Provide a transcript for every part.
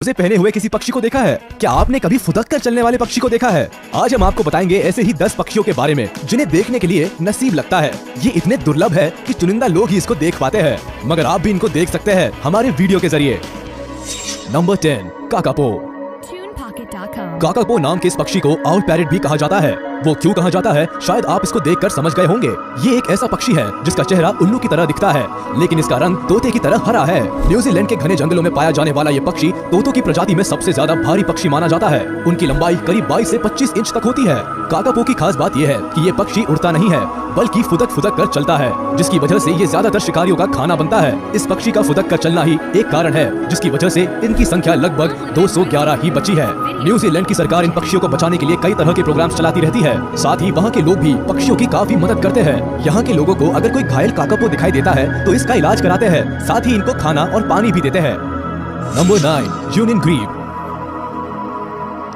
उसे पहने हुए किसी पक्षी को देखा है? क्या आपने कभी फुदक कर चलने वाले पक्षी को देखा है? आज हम आपको बताएंगे ऐसे ही 10 पक्षियों के बारे में जिन्हें देखने के लिए नसीब लगता है। ये इतने दुर्लभ है कि चुनिंदा लोग ही इसको देख पाते हैं, मगर आप भी इनको देख सकते हैं हमारे वीडियो के जरिए। Number 10, kakapo. काकापो नाम के इस पक्षी को आउल पैरेट भी कहा जाता है। वो क्यों कहा जाता है शायद आप इसको देखकर समझ गए होंगे। ये एक ऐसा पक्षी है जिसका चेहरा उल्लू की तरह दिखता है, लेकिन इसका रंग तोते की तरह हरा है। न्यूजीलैंड के घने जंगलों में पाया जाने वाला ये पक्षी तोतों की प्रजाति में सबसे ज्यादा भारी पक्षी माना जाता है। उनकी लंबाई करीब 22 से 25 इंच तक होती है। काकापो की खास बात यह है कि ये पक्षी उड़ता नहीं है, बल्कि फुदक फुदक कर चलता है, जिसकी वजह से ये ज्यादातर शिकारियों का खाना बनता है। इस पक्षी का फुदक कर चलना ही एक कारण है जिसकी वजह से इनकी संख्या लगभग 211 ही बची है। न्यूजीलैंड की सरकार इन पक्षियों को बचाने के लिए कई तरह के प्रोग्राम्स चलाती रहती है। साथ ही वहाँ के लोग भी पक्षियों की काफी मदद करते हैं। यहाँ के लोगों को अगर कोई घायल काकापो दिखाई देता है तो इसका इलाज कराते हैं, साथ ही इनको खाना और पानी भी देते हैं। Number 9, union grebe.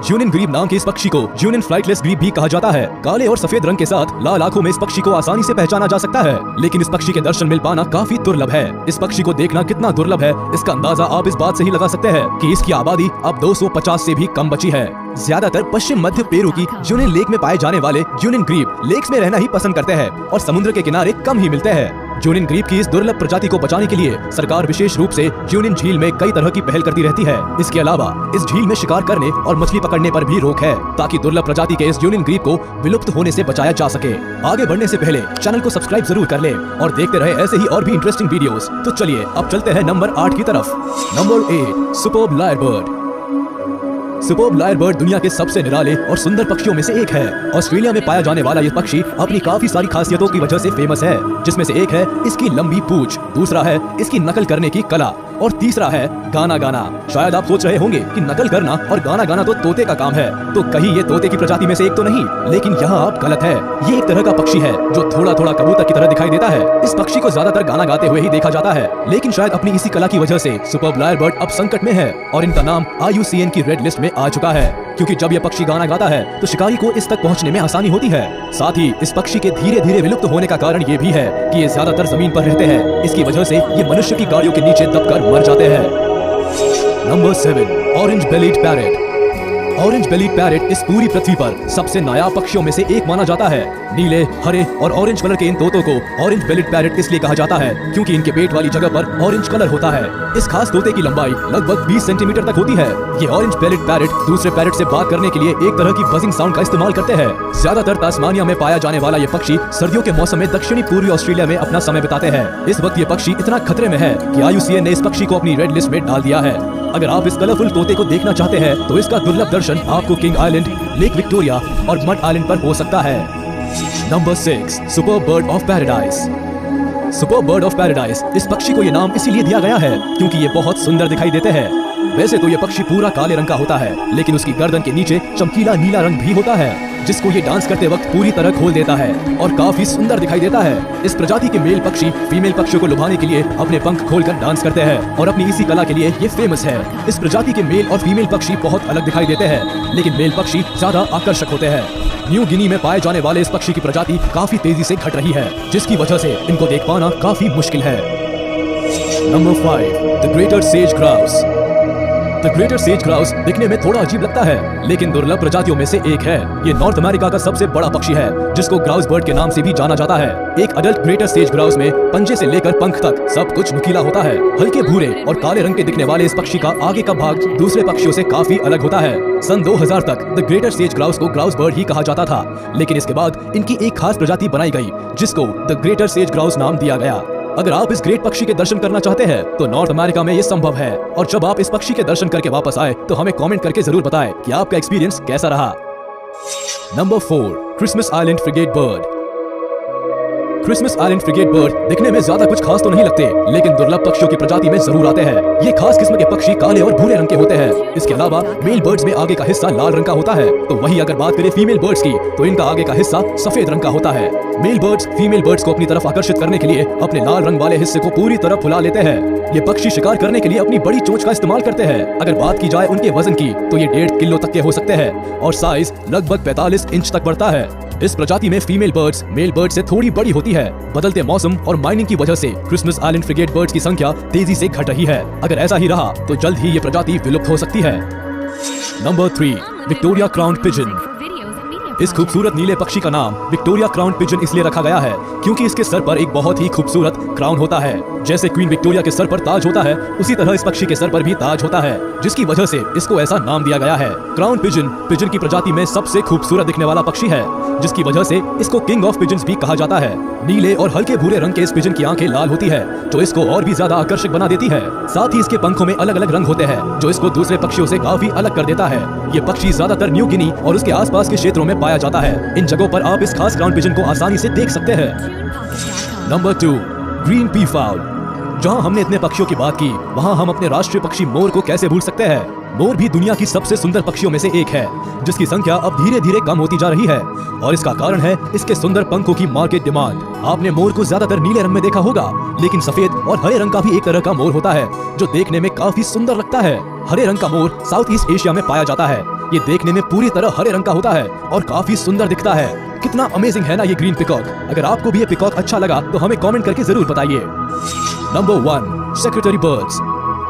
Union grebe नाम के इस पक्षी को यूनियन फ्लाइटलेस ग्रीब भी कहा जाता है। काले और सफेद रंग के साथ लाल आंखों में इस पक्षी को आसानी से पहचाना जा सकता है, लेकिन इस पक्षी के दर्शन मिल पाना काफी दुर्लभ है। इस पक्षी को देखना कितना दुर्लभ है इसका अंदाजा आप इस बात से ही लगा सकते हैं कि इसकी आबादी अब 250 से भी कम बची है। ज्यादातर पश्चिम मध्य पेरू की यूनियन लेक में पाए जाने वाले यूनियन ग्रीब लेक्स में रहना ही पसंद करते हैं और समुद्र के किनारे कम ही मिलते हैं। यूनियन ग्रीब की इस दुर्लभ प्रजाति को बचाने के लिए सरकार विशेष रूप से यूनियन झील में कई तरह की पहल करती रहती है। इसके अलावा इस झील में शिकार करने और मछली पकड़ने पर भी रोक है, ताकि दुर्लभ प्रजाति के इस यूनियन ग्रीब को विलुप्त होने से बचाया जा सके। आगे बढ़ने से पहले चैनल को सब्सक्राइब जरूर कर लें और देखते रहे ऐसे ही और भी इंटरेस्टिंग वीडियोस। तो चलिए अब चलते हैं नंबर 8 की तरफ। Number 8, superb lyrebird. Superb lyrebird दुनिया के सबसे निराले और सुंदर पक्षियों में से एक है। ऑस्ट्रेलिया में पाया जाने वाला ये पक्षी अपनी काफी सारी खासियतों की वजह से फेमस है, जिसमें से एक है इसकी लंबी पूंछ, दूसरा है इसकी नकल करने की कला और तीसरा है गाना गाना। शायद आप सोच रहे होंगे कि नकल करना और गाना गाना तो तोते का काम है, तो कहीं ये तोते की प्रजाति में से एक तो नहीं, लेकिन यहाँ आप गलत है। ये एक तरह का पक्षी है जो थोड़ा थोड़ा कबूतर की तरह दिखाई देता है। इस पक्षी को ज्यादातर गाना गाते हुए ही देखा जाता है, लेकिन शायद अपनी इसी कला की वजह से सुपर्ब लायरबर्ड अब संकट में है और इनका नाम IUCN की रेड लिस्ट में आ चुका है, क्योंकि जब यह पक्षी गाना गाता है तो शिकारी को इस तक पहुंचने में आसानी होती है। साथ ही इस पक्षी के धीरे धीरे विलुप्त होने का कारण ये भी है कि ये ज्यादातर जमीन पर रहते हैं। इसकी वजह से ये मनुष्य की गाड़ियों के नीचे दबकर मर जाते हैं। Number 7, orange bellied parrot. Orange bellied parrot इस पूरी पृथ्वी पर सबसे नायाब पक्षियों में से एक माना जाता है। नीले, हरे और ऑरेंज कलर के इन तोतों को ऑरेंज बेलीड पैरेट इसलिए कहा जाता है क्योंकि इनके पेट वाली जगह पर ऑरेंज कलर होता है। इस खास तोते की लंबाई लगभग 20 सेंटीमीटर तक होती है। ये ऑरेंज बेलीड पैरेट दूसरे पैरेट से बात करने के लिए एक तरह की बजिंग साउंड का इस्तेमाल करते हैं। ज्यादातर तास्मानिया में पाया जाने वाला ये पक्षी सर्दियों के मौसम में दक्षिणी पूर्वी ऑस्ट्रेलिया में अपना समय बिताते हैं। इस वक्त ये पक्षी इतना खतरे में है कि IUCN ने इस पक्षी को अपनी रेड लिस्ट में डाल दिया है। अगर आप इस कलरफुल तोते को देखना चाहते हैं तो इसका दुर्लभ दर्शन आपको किंग आइलैंड, लेक विक्टोरिया और मड आइलैंड पर हो सकता है। Number 6, superb bird of paradise. Superb bird of paradise, इस पक्षी को ये नाम इसीलिए दिया गया है क्योंकि ये बहुत सुंदर दिखाई देते हैं। वैसे तो ये पक्षी पूरा काले रंग का होता है, लेकिन उसकी गर्दन के नीचे चमकीला नीला रंग भी होता है, जिसको ये डांस करते वक्त पूरी तरह खोल देता है और काफी सुंदर दिखाई देता है। इस प्रजाति के मेल पक्षी फीमेल पक्षियों को लुभाने के लिए अपने पंख खोलकर डांस करते हैं और अपनी इसी कला के लिए ये फेमस है। इस प्रजाति के मेल और फीमेल पक्षी बहुत अलग दिखाई देते हैं, लेकिन मेल पक्षी ज्यादा आकर्षक होते हैं। न्यू गिनी में पाए जाने वाले इस पक्षी की प्रजाति काफी तेजी से घट रही है, जिसकी वजह से इनको देख पाना काफी मुश्किल है। Number 5, the greater says grouse. The greater says grouse दिखने में थोड़ा अजीब लगता है, लेकिन दुर्लभ प्रजातियों में से एक है। ये नॉर्थ अमेरिका का सबसे बड़ा पक्षी है, जिसको ग्राउस बर्ड के नाम से भी जाना जाता है। एक अडल्ट ग्रेटर सेज ग्राउस में पंजे से लेकर पंख तक सब कुछ नुकीला होता है। हल्के भूरे और काले रंग के दिखने वाले इस पक्षी का आगे का भाग दूसरे पक्षियों से काफी अलग होता है। सन 2000 तक द ग्रेटर सेज ग्राउस को ग्राउस बर्ड ही कहा जाता था, लेकिन इसके बाद इनकी एक खास प्रजाति बनाई गई जिसको द ग्रेटर सेज ग्राउस नाम दिया गया। अगर आप इस ग्रेट पक्षी के दर्शन करना चाहते हैं तो नॉर्थ अमेरिका में ये संभव है, और जब आप इस पक्षी के दर्शन करके वापस आए तो हमें कमेंट करके जरूर बताएं कि आपका एक्सपीरियंस कैसा रहा। Number 4, Christmas island frigate bird. Christmas island frigate bird दिखने में ज्यादा कुछ खास तो नहीं लगते, लेकिन दुर्लभ पक्षियों की प्रजाति में जरूर आते हैं। ये खास किस्म के पक्षी काले और भूरे रंग के होते हैं। इसके अलावा मेल बर्ड्स में आगे का हिस्सा लाल रंग का होता है, तो वही अगर बात करें फीमेल बर्ड्स की तो इनका आगे का हिस्सा सफेद रंग का होता है। मेल बर्ड्स फीमेल बर्ड्स को अपनी तरफ आकर्षित करने के लिए अपने लाल रंग वाले हिस्से को पूरी तरह फुला लेते हैं। ये पक्षी शिकार करने के लिए अपनी बड़ी चोंच का इस्तेमाल करते हैं। अगर बात की जाए उनके वजन की तो ये 1.5 किलो तक के हो सकते हैं और साइज लगभग 45 इंच तक बढ़ता है। इस प्रजाति में फीमेल बर्ड्स मेल बर्ड से थोड़ी बड़ी होती है। बदलते मौसम और माइनिंग की वजह से क्रिसमस आइलैंड फ्रिगेट बर्ड्स की संख्या तेजी से घट रही है। अगर ऐसा ही रहा तो जल्द ही ये प्रजाति विलुप्त हो सकती है। Number 3, Victoria crown pigeon. इस खूबसूरत नीले पक्षी का नाम विक्टोरिया क्राउन पिजन इसलिए रखा गया है क्योंकि इसके सर पर एक बहुत ही खूबसूरत क्राउन होता है। जैसे क्वीन विक्टोरिया के सर पर ताज होता है, उसी तरह इस पक्षी के सर पर भी ताज होता है, जिसकी वजह से इसको ऐसा नाम दिया गया है। क्राउन पिजन पिजन की प्रजाति में सबसे खूबसूरत दिखने वाला पक्षी है, जिसकी वजह से इसको किंग ऑफ पिजन्स भी कहा जाता है। नीले और हल्के भूरे रंग के इस पिजन की आंखें लाल होती है, जो इसको और भी ज्यादा आकर्षक बना देती है। साथ ही इसके पंखों में अलग अलग रंग होते हैं, जो इसको दूसरे पक्षियों से काफी अलग कर देता है। ये पक्षी ज्यादातर न्यू गिनी और उसके आसपास के क्षेत्रों में पाया जाता है। इन जगहों पर आप इस खास क्राउन पिजन को आसानी से देख सकते हैं। Number 2, green pea foul. जहां हमने इतने पक्षियों की बात की, वहां हम अपने राष्ट्रीय पक्षी मोर को कैसे भूल सकते हैं। मोर भी दुनिया की सबसे सुंदर पक्षियों में से एक है, जिसकी संख्या अब धीरे धीरे कम होती जा रही है, और इसका कारण है इसके सुंदर पंखों की मार्केट डिमांड। आपने मोर को ज्यादातर नीले रंग में देखा होगा, लेकिन सफेद और हरे रंग का भी एक तरह का मोर होता है, जो देखने में काफी सुंदर लगता है। हरे रंग का मोर साउथ ईस्ट एशिया में पाया जाता है। ये देखने में पूरी तरह हरे रंग का होता है और काफी सुंदर दिखता है। कितना अमेजिंग है ना ये ग्रीन पिकॉक। अगर आपको भी ये पिकॉक अच्छा लगा तो हमें कमेंट करके जरूर बताइए। Number 1, secretary birds.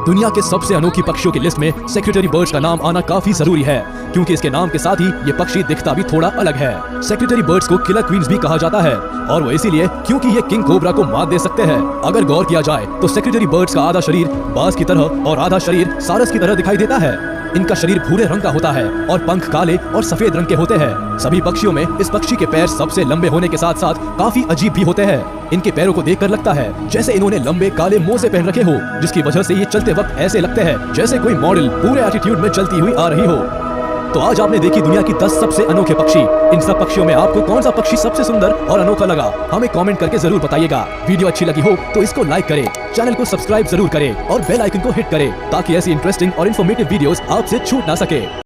दुनिया के सबसे अनोखी पक्षियों की लिस्ट में सेक्रेटरी बर्ड्स का नाम आना काफी जरूरी है, क्योंकि इसके नाम के साथ ही ये पक्षी दिखता भी थोड़ा अलग है। सेक्रेटरी बर्ड्स को किलर क्वींस भी कहा जाता है, और वो इसीलिए क्योंकि ये किंग कोबरा को मात दे सकते हैं। अगर गौर किया जाए तो सेक्रेटरी बर्ड्स का आधा शरीर बाज की तरह और आधा शरीर सारस की तरह दिखाई देता है। इनका शरीर भूरे रंग का होता है और पंख काले और सफेद रंग के होते हैं। सभी पक्षियों में इस पक्षी के पैर सबसे लंबे होने के साथ साथ काफी अजीब भी होते हैं। इनके पैरों को देखकर लगता है जैसे इन्होंने लंबे काले मोजे पहन रखे हो, जिसकी वजह से ये चलते वक्त ऐसे लगते हैं जैसे कोई मॉडल पूरे एटीट्यूड में चलती हुई आ रही हो। तो आज आपने देखी दुनिया की 10 सबसे अनोखे पक्षी। इन सब पक्षियों में आपको कौन सा पक्षी सबसे सुंदर और अनोखा लगा, हमें कमेंट करके जरूर बताइएगा। वीडियो अच्छी लगी हो तो इसको लाइक करें, चैनल को सब्सक्राइब जरूर करें और बेल आइकन को हिट करें, ताकि ऐसी इंटरेस्टिंग और इन्फॉर्मेटिव वीडियोस आपसे छूट ना सके।